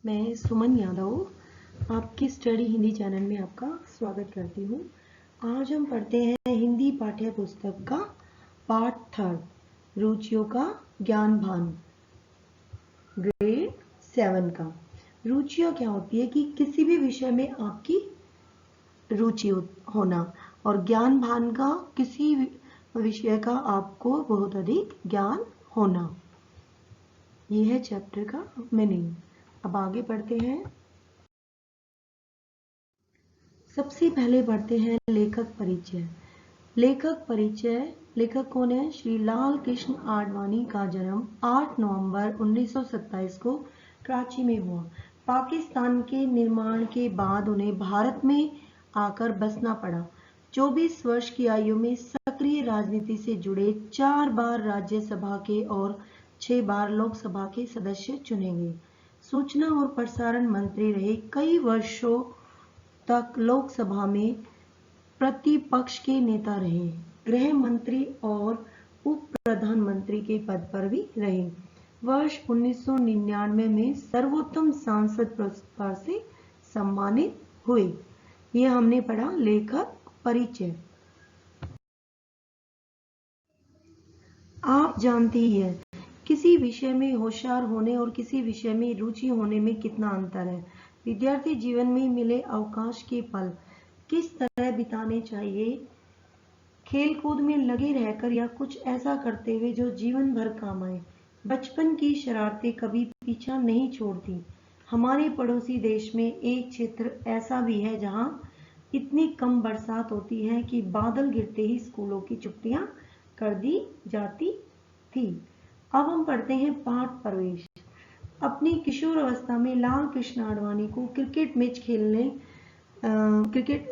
मैं सुमन यादव आपकी study Hindi channel में आपका स्वागत करती हूँ। आज हम पढ़ते हैं हिंदी पाठ्य पुस्तक का पाठ 3 रुचियों का ज्ञान भान, ग्रेड 7 का। रुचियाँ क्या होती है कि किसी भी विषय में आपकी रुचि होना, और ज्ञान भान का किसी विषय का आपको बहुत अधिक ज्ञान होना। ये है चैप्टर का मीनिंग। अब आगे पढ़ते हैं। सबसे पहले पढ़ते हैं लेखक परिचय। लेखक परिचय। लेखक कौन है? श्री लाल कृष्ण आडवाणी का जन्म 8 नवंबर 1927 को कराची में हुआ। पाकिस्तान के निर्माण के बाद उन्हें भारत में आकर बसना पड़ा। 24 वर्ष की आयु में सक्रिय राजनीति से जुड़े 4 बार राज्यसभा के और 6 बार लोकसभा के सदस्य चुने गए। सूचना और प्रसारण मंत्री रहे। कई वर्षों तक लोकसभा में प्रतिपक्ष के नेता रहे। गृह मंत्री और उप प्रधानमंत्री के पद पर भी रहे। वर्ष 1999 में सर्वोत्तम सांसद पुरस्कार से सम्मानित हुए। यह हमने पढ़ा लेखक परिचय। आप जानते ही हैं किसी विषय में होशियार होने और किसी विषय में रुचि होने में कितना अंतर है। विद्यार्थी जीवन में मिले अवकाश के पल किस तरह बिताने चाहिए, खेल कूद में लगे रहकर या कुछ ऐसा करते हुए जो जीवन भर काम आए। बचपन की शरारतें कभी पीछा नहीं छोड़ती। हमारे पड़ोसी देश में एक क्षेत्र ऐसा भी है जहां इतनी कम बरसात होती है कि बादल गिरते ही स्कूलों की छुट्टियां कर दी जाती थी। अब हम पढ़ते हैं पाठ प्रवेश। अपनी किशोर अवस्था में लाल कृष्ण आडवाणी को क्रिकेट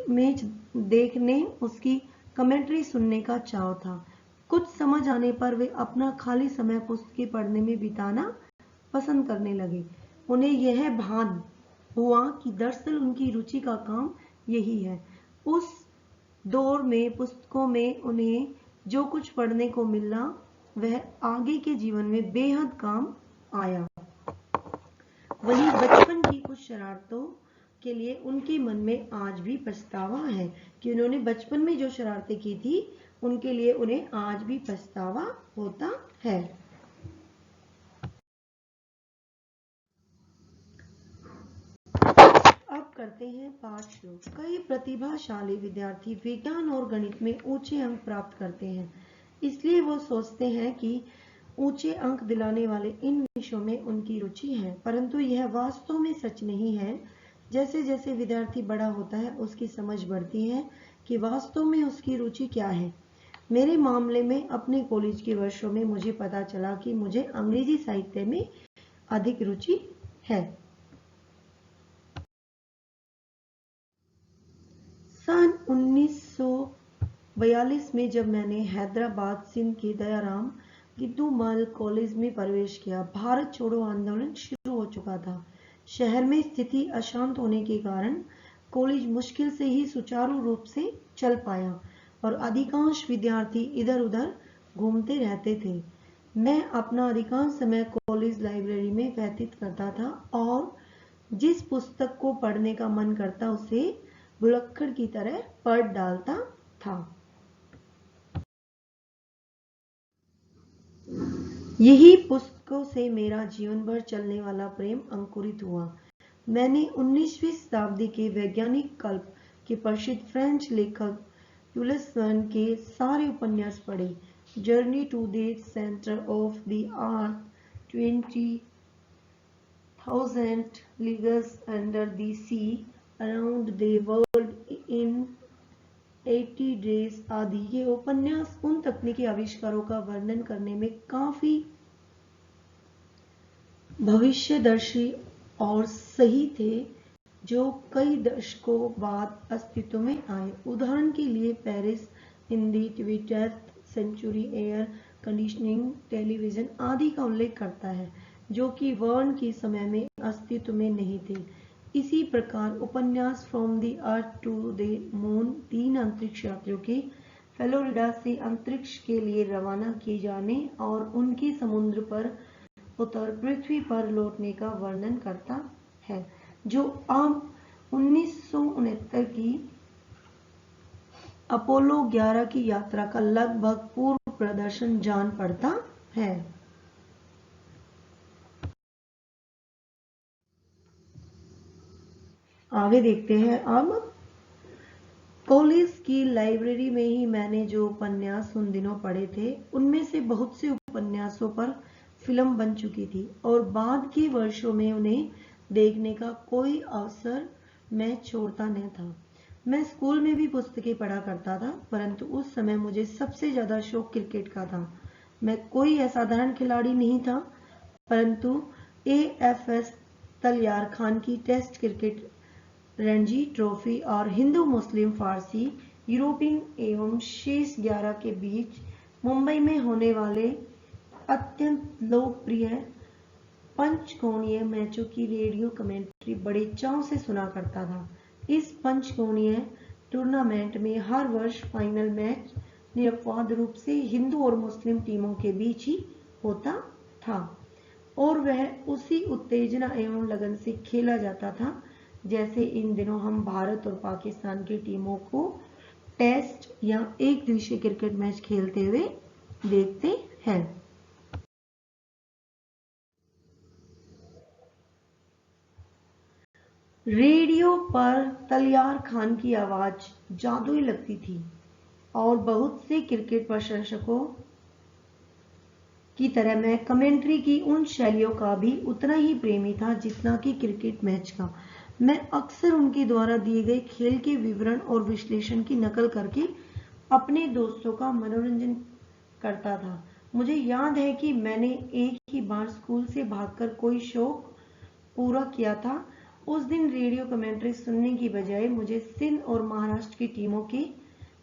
मैच देखने, उसकी कमेंट्री सुनने का चाव था। कुछ समझ आने पर वे अपना खाली समय पुस्तकें पढ़ने में बिताना पसंद करने लगे। उन्हें यह भान हुआ कि दरअसल उनकी रुचि का काम यही है। उस दौर में पुस्तकों में उन्हें जो कुछ पढ़ने को मिला वह आगे के जीवन में बेहद काम आया। वहीं बचपन की कुछ शरारतों के लिए उनके मन में आज भी पछतावा है कि उन्होंने बचपन में जो शरारतें की थी उनके लिए उन्हें आज भी पछतावा होता है। अब करते हैं पाठ शुरू। कई प्रतिभाशाली विद्यार्थी विज्ञान और गणित में ऊंचे अंक प्राप्त करते हैं, इसलिए वो सोचते हैं कि ऊंचे अंक दिलाने वाले इन विषयों में उनकी रुचि है, परंतु यह वास्तव में सच नहीं है। जैसे जैसे विद्यार्थी बड़ा होता है उसकी समझ बढ़ती है कि वास्तव में उसकी रुचि क्या है। मेरे मामले में अपने कॉलेज के वर्षों में मुझे पता चला कि मुझे अंग्रेजी साहित्य में अधिक रुचि है। सन 1942 में जब मैंने हैदराबाद सिंध के दयाराम गिद्दूमल कॉलेज में प्रवेश किया, भारत छोड़ो आंदोलन शुरू हो चुका था। शहर में स्थिति अशांत होने के कारण कॉलेज मुश्किल से ही सुचारू रूप से चल पाया और अधिकांश विद्यार्थी इधर उधर घूमते रहते थे। मैं अपना अधिकांश समय कॉलेज लाइब्रेरी में व्यतीत करता था और जिस पुस्तक को पढ़ने का मन करता उसे भुलक्कड़ की तरह पढ़ डालता था। यही पुस्तकों से मेरा जीवन भर चलने वाला प्रेम अंकुरित हुआ। मैंने 19वीं शताब्दी के वैज्ञानिक कल्प के प्रसिद्ध फ्रेंच लेखक यूलिस वर्न के सारे उपन्यास पढ़े। Journey to the centre of the earth, 20,000 leagues under the sea, around the world in 80 days आदि। ये उपन्यास उन तकनीकी आविष्कारों का वर्णन करने में काफी भविष्यदर्शी और सही थे जो कई दशकों बाद अस्तित्व में आए। उदाहरण के लिए Paris in the 20th century, air conditioning, television आदि का उल्लेख करता है जो कि वर्न के समय में अस्तित्व में नहीं थे। इसी प्रकार उपन्यास from the earth to the moon 3 अंतरिक्ष यात्रियों के फ्लोरिडा से अंतरिक्ष के लिए रवाना किए जाने और उनके समुद्र पर उतर पृथ्वी पर लौटने का वर्णन करता है, जो अब 1969 की अपोलो 11 की यात्रा का लगभग पूर्व प्रदर्शन जान पड़ता है। आगे देखते हैं। अब कॉलेज की लाइब्रेरी में ही मैंने जो उपन्यास उन दिनों पढ़े थे, उनमें से बहुत से उपन्यासों पर फिल्म बन चुकी थी और बाद के वर्षों में उन्हें देखने का कोई अवसर मैं छोड़ता नहीं था। मैं स्कूल में भी पुस्तकें पढ़ा करता था, परंतु उस समय मुझे सबसे ज्यादा शौक क्रिकेट का था। मैं कोई असाधारण खिलाड़ी नहीं था, परंतु AFS तलियार खान की टेस्ट क्रिकेट, रणजी ट्रॉफी और हिंदू मुस्लिम फारसी यूरोपियन एवं शेष 11 के बीच मुंबई में होने वाले अत्यंत लोकप्रिय पंचकोणीय मैचों की रेडियो कमेंट्री बड़े चाव से सुना करता था। इस पंचकोणीय टूर्नामेंट में हर वर्ष फाइनल मैच निरपवाद रूप से हिंदू और मुस्लिम टीमों के बीच ही होता था और वह उसी उत्तेजना एवं लगन से खेला जाता था जैसे इन दिनों हम भारत और पाकिस्तान की टीमों को टेस्ट या एक दिवसीय क्रिकेट मैच खेलते हुए देखते हैं। रेडियो पर तलियार खान की आवाज जादुई लगती थी और बहुत से क्रिकेट प्रशंसकों की तरह मैं कमेंट्री की उन शैलियों का भी उतना ही प्रेमी था जितना कि क्रिकेट मैच का। मैं अक्सर उनके द्वारा दिए गए खेल के विवरण और विश्लेषण की नकल करके अपने दोस्तों का मनोरंजन करता था। मुझे याद है कि मैंने एक ही बार स्कूल से भागकर कोई शौक पूरा किया था। उस दिन रेडियो कमेंट्री सुनने की बजाय मुझे सिंध और महाराष्ट्र की टीमों के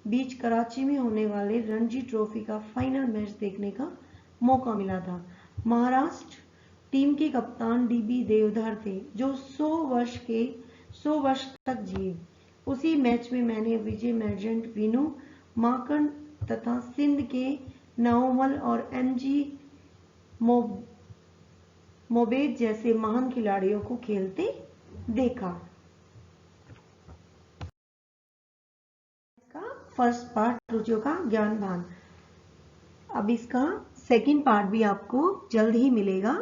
बीच कराची में होने वाले रणजी ट्रॉफी का फाइनल मैच देखने का मौका मिला था। महाराष्ट्र टीम के कप्तान DB देवधर थे, जो 100 वर्ष तक जिए। उसी मैच में मैंने विजय मैर्चेंट, विनू माकन तथा सिंध के नओमल और MG मोबेद जैसे महान खिलाड़ियों को खेलते देखा। इसका फर्स्ट पार्ट रुचियों का ज्ञान भान। अब इसका सेकंड पार्ट भी आपको जल्द ही मिलेगा।